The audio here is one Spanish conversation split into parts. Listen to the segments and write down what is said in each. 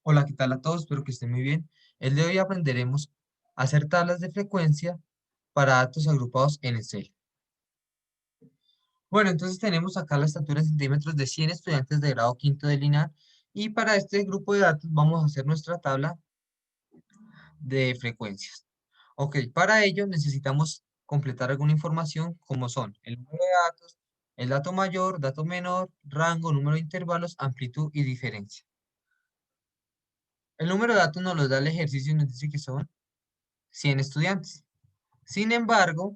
Hola, ¿qué tal a todos? Espero que estén muy bien. El de hoy aprenderemos a hacer tablas de frecuencia para datos agrupados en Excel. Bueno, entonces tenemos acá la estatura en centímetros de 100 estudiantes de grado quinto de lineal y para este grupo de datos vamos a hacer nuestra tabla de frecuencias. Ok, para ello necesitamos completar alguna información como son el número de datos, el dato mayor, dato menor, rango, número de intervalos, amplitud y diferencia. El número de datos nos lo da el ejercicio y nos dice que son 100 estudiantes. Sin embargo,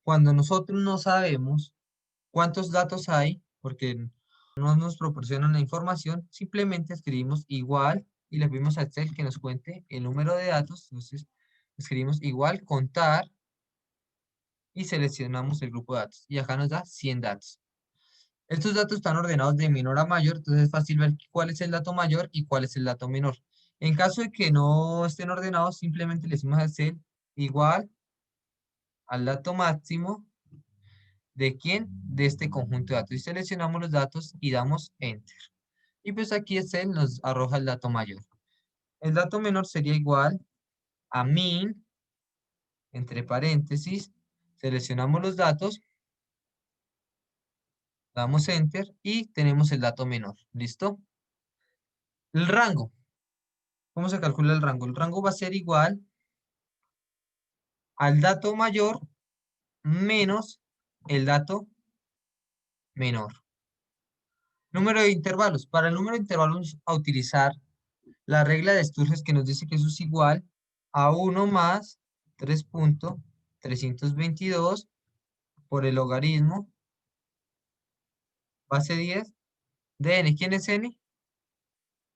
cuando nosotros no sabemos cuántos datos hay, porque no nos proporcionan la información, simplemente escribimos igual y le pedimos a Excel que nos cuente el número de datos. Entonces, escribimos igual contar y seleccionamos el grupo de datos. Y acá nos da 100 datos. Estos datos están ordenados de menor a mayor, entonces es fácil ver cuál es el dato mayor y cuál es el dato menor. En caso de que no estén ordenados, simplemente le decimos a Excel igual al dato máximo. ¿De quién? De este conjunto de datos. Y seleccionamos los datos y damos Enter. Y pues aquí Excel nos arroja el dato mayor. El dato menor sería igual a min, entre paréntesis, seleccionamos los datos, damos Enter y tenemos el dato menor. ¿Listo? El rango. ¿Cómo se calcula el rango? El rango va a ser igual al dato mayor menos el dato menor. Número de intervalos. Para el número de intervalos vamos a utilizar la regla de Sturges que nos dice que eso es igual a 1 más 3.322 por el logaritmo base 10 de n. ¿Quién es n?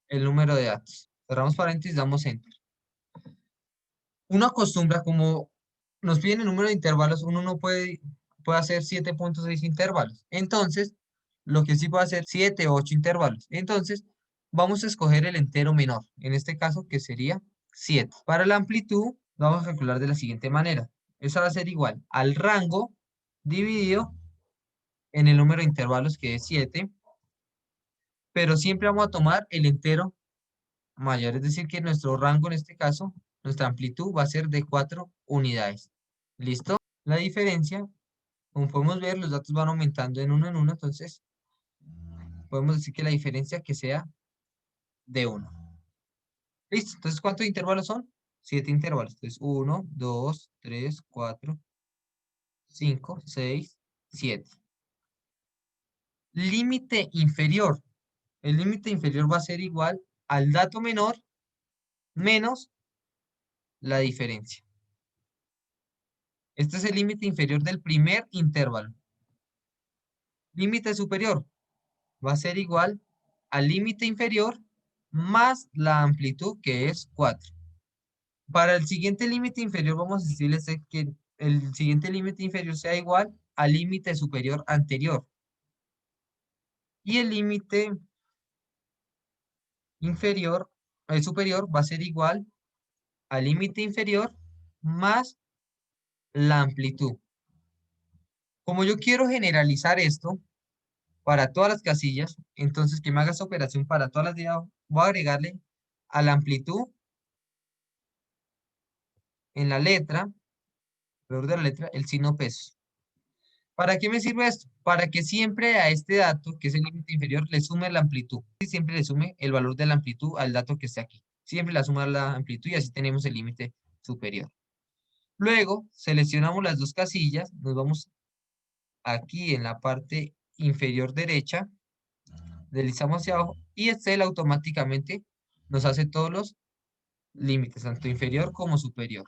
El número de datos. Cerramos paréntesis, damos enter. Uno acostumbra, como nos piden el número de intervalos, uno no puede hacer 7.6 intervalos. Entonces, lo que sí puede hacer 7 o 8 intervalos. Entonces, vamos a escoger el entero menor. En este caso, que sería 7. Para la amplitud, vamos a calcular de la siguiente manera. Esa va a ser igual al rango dividido en el número de intervalos, que es 7. Pero siempre vamos a tomar el entero mayor. Es decir, que nuestro rango en este caso, nuestra amplitud va a ser de 4 unidades. ¿Listo? La diferencia, como podemos ver, los datos van aumentando en uno, entonces podemos decir que la diferencia que sea de 1. ¿Listo? Entonces, ¿cuántos intervalos son? 7 intervalos. Entonces, 1, 2, 3, 4, 5, 6, 7. Límite inferior. El límite inferior va a ser igual al dato menor menos la diferencia. Este es el límite inferior del primer intervalo. Límite superior va a ser igual al límite inferior más la amplitud, que es 4. Para el siguiente límite inferior vamos a decirles que el siguiente límite inferior sea igual al límite superior anterior. Y el límite inferior, el superior va a ser igual al límite inferior más la amplitud. Como yo quiero generalizar esto para todas las casillas, entonces que me haga esta operación para todas las de abajo, voy a agregarle a la amplitud en la letra, alrededor de la letra, el signo peso. ¿Para qué me sirve esto? Para que siempre a este dato, que es el límite inferior, le sume la amplitud. Y siempre le sume el valor de la amplitud al dato que esté aquí. Siempre le suma la amplitud y así tenemos el límite superior. Luego, seleccionamos las dos casillas, nos vamos aquí en la parte inferior derecha, deslizamos hacia abajo y Excel automáticamente nos hace todos los límites, tanto inferior como superior.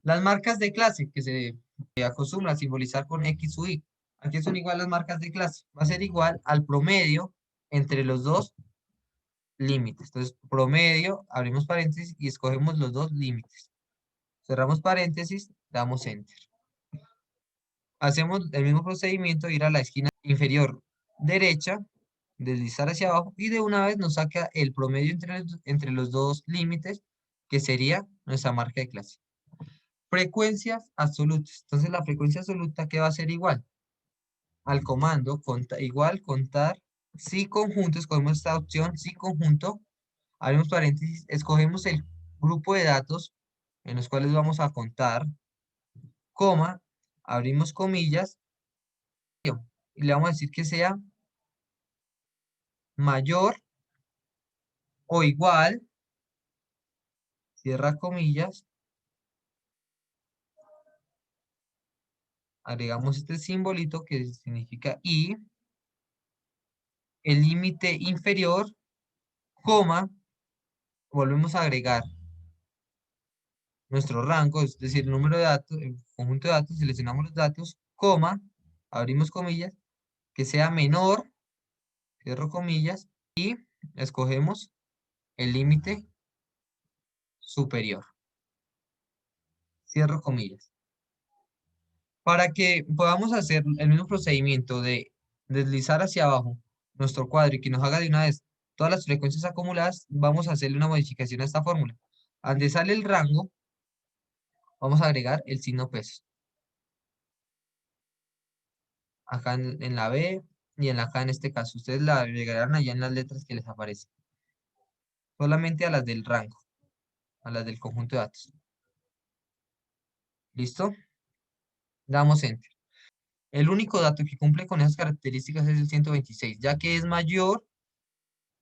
Las marcas de clase que se acostumbra a simbolizar con X o Y. Aquí son igual las marcas de clase. Va a ser igual al promedio entre los dos límites. Entonces, promedio, abrimos paréntesis y escogemos los dos límites. Cerramos paréntesis, damos Enter. Hacemos el mismo procedimiento, ir a la esquina inferior derecha, deslizar hacia abajo y de una vez nos saca el promedio entre los dos límites, que sería nuestra marca de clase. Frecuencias absolutas. Entonces la frecuencia absoluta, ¿qué va a ser igual? Al comando igual contar si conjunto, escogemos esta opción, si conjunto, abrimos paréntesis, escogemos el grupo de datos en los cuales vamos a contar, coma, abrimos comillas, y le vamos a decir que sea mayor o igual, cierra comillas, agregamos este simbolito que significa y, el límite inferior, coma, volvemos a agregar nuestro rango, es decir, el número de datos, el conjunto de datos, seleccionamos los datos, coma, abrimos comillas, que sea menor, cierro comillas, y escogemos el límite superior, cierro comillas. Para que podamos hacer el mismo procedimiento de deslizar hacia abajo nuestro cuadro y que nos haga de una vez todas las frecuencias acumuladas, vamos a hacerle una modificación a esta fórmula. Donde sale el rango, vamos a agregar el signo pesos. Acá en la B y en la K en este caso. Ustedes la agregarán allá en las letras que les aparecen. Solamente a las del rango, a las del conjunto de datos. ¿Listo? Damos Enter. El único dato que cumple con esas características es el 126, ya que es mayor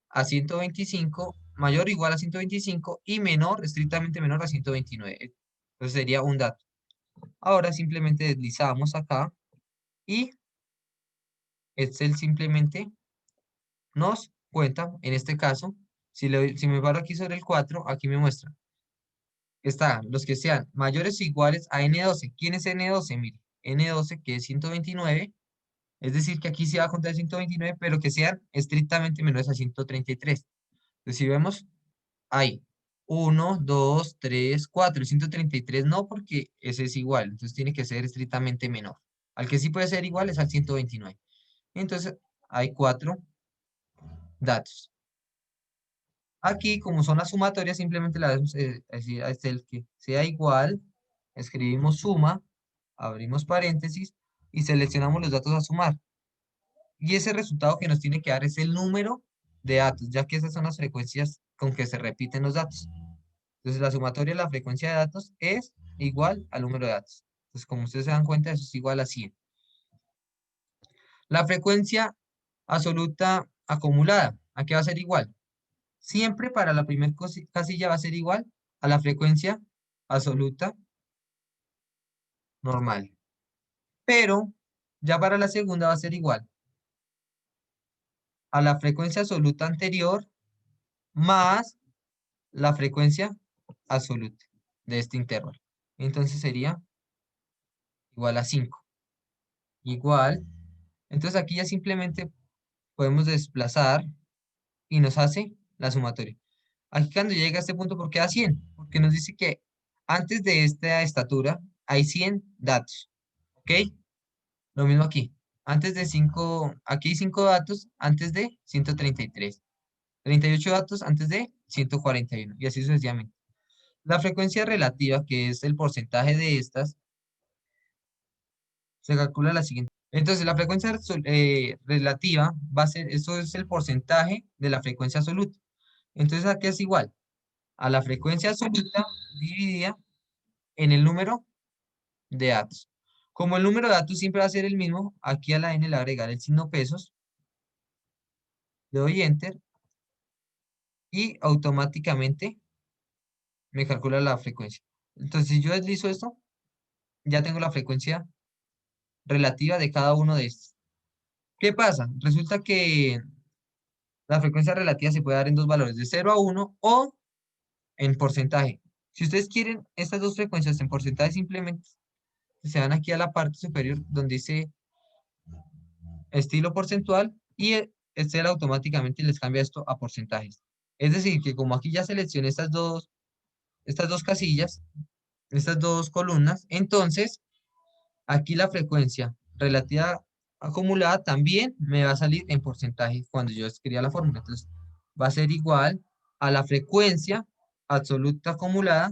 a 125, mayor o igual a 125 y menor, estrictamente menor a 129. Entonces sería un dato. Ahora simplemente deslizamos acá y Excel simplemente nos cuenta, en este caso, si me paro aquí sobre el 4, aquí me muestra. Están los que sean mayores o iguales a N12. ¿Quién es N12? Mire, N12 que es 129, es decir, que aquí se va a contar 129, pero que sean estrictamente menores a 133. Entonces, si vemos ahí, 1, 2, 3, 4, el 133 no, porque ese es igual, entonces tiene que ser estrictamente menor. Al que sí puede ser igual es al 129. Entonces, hay 4 datos. Aquí, como son las sumatorias, simplemente le damos decir a este el que sea igual, escribimos suma, abrimos paréntesis y seleccionamos los datos a sumar. Y ese resultado que nos tiene que dar es el número de datos, ya que esas son las frecuencias con que se repiten los datos. Entonces, la sumatoria de la frecuencia de datos es igual al número de datos. Entonces, como ustedes se dan cuenta, eso es igual a 100. La frecuencia absoluta acumulada, ¿a qué va a ser igual? Siempre para la primera casilla va a ser igual a la frecuencia absoluta normal. Pero ya para la segunda va a ser igual a la frecuencia absoluta anterior más la frecuencia absoluta de este intervalo. Entonces sería igual a 5. Igual. Entonces aquí ya simplemente podemos desplazar y nos hace la sumatoria. Aquí cuando llega a este punto, ¿por qué da 100? Porque nos dice que antes de esta estatura hay 100 datos. ¿Ok? Lo mismo aquí. Antes de 5, aquí hay 5 datos antes de 133. 38 datos antes de 141. Y así sucesivamente. La frecuencia relativa, que es el porcentaje de estas, se calcula la siguiente. Entonces, la frecuencia relativa va a ser, eso es el porcentaje de la frecuencia absoluta. Entonces, aquí es igual a la frecuencia absoluta dividida en el número de datos. Como el número de datos siempre va a ser el mismo, aquí a la n le voy a agregar el signo pesos, le doy Enter y automáticamente me calcula la frecuencia. Entonces, si yo deslizo esto, ya tengo la frecuencia relativa de cada uno de estos. ¿Qué pasa? Resulta que la frecuencia relativa se puede dar en dos valores, de 0 a 1 o en porcentaje. Si ustedes quieren estas dos frecuencias en porcentaje, simplemente se van aquí a la parte superior donde dice estilo porcentual y Excel automáticamente les cambia esto a porcentajes. Es decir, que como aquí ya seleccioné estas dos casillas, estas dos columnas, entonces aquí la frecuencia relativa acumulada también me va a salir en porcentaje cuando yo escriba la fórmula. Entonces va a ser igual a la frecuencia absoluta acumulada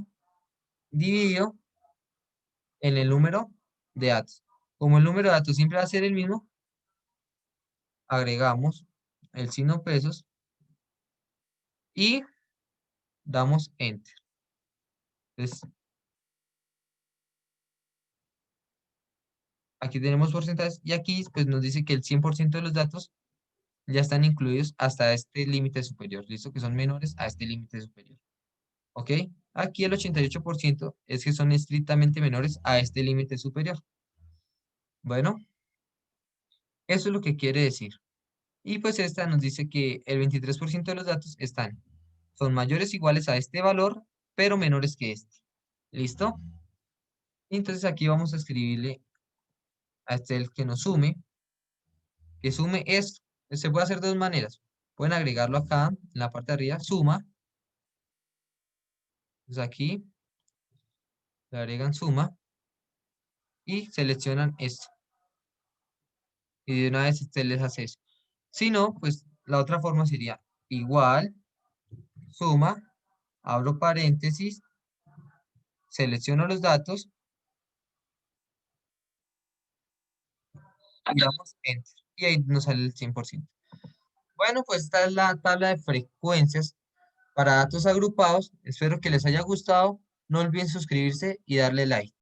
dividido en el número de datos. Como el número de datos siempre va a ser el mismo, agregamos el signo pesos y damos Enter. Entonces, aquí tenemos porcentajes y aquí pues nos dice que el 100% de los datos ya están incluidos hasta este límite superior, ¿listo? Que son menores a este límite superior, ¿ok? Aquí el 88% es que son estrictamente menores a este límite superior. Bueno, eso es lo que quiere decir. Y pues esta nos dice que el 23% de los datos son mayores o iguales a este valor, pero menores que este. ¿Listo? Entonces aquí vamos a escribirle a este el que nos sume, que sume esto. Se puede hacer de dos maneras. Pueden agregarlo acá, en la parte de arriba, suma. Entonces aquí le agregan suma y seleccionan esto. Y de una vez usted les hace eso. Si no, pues la otra forma sería igual, suma, abro paréntesis, selecciono los datos y damos Enter. Y ahí nos sale el 100%. Bueno, pues esta es la tabla de frecuencias para datos agrupados. Espero que les haya gustado. No olviden suscribirse y darle like.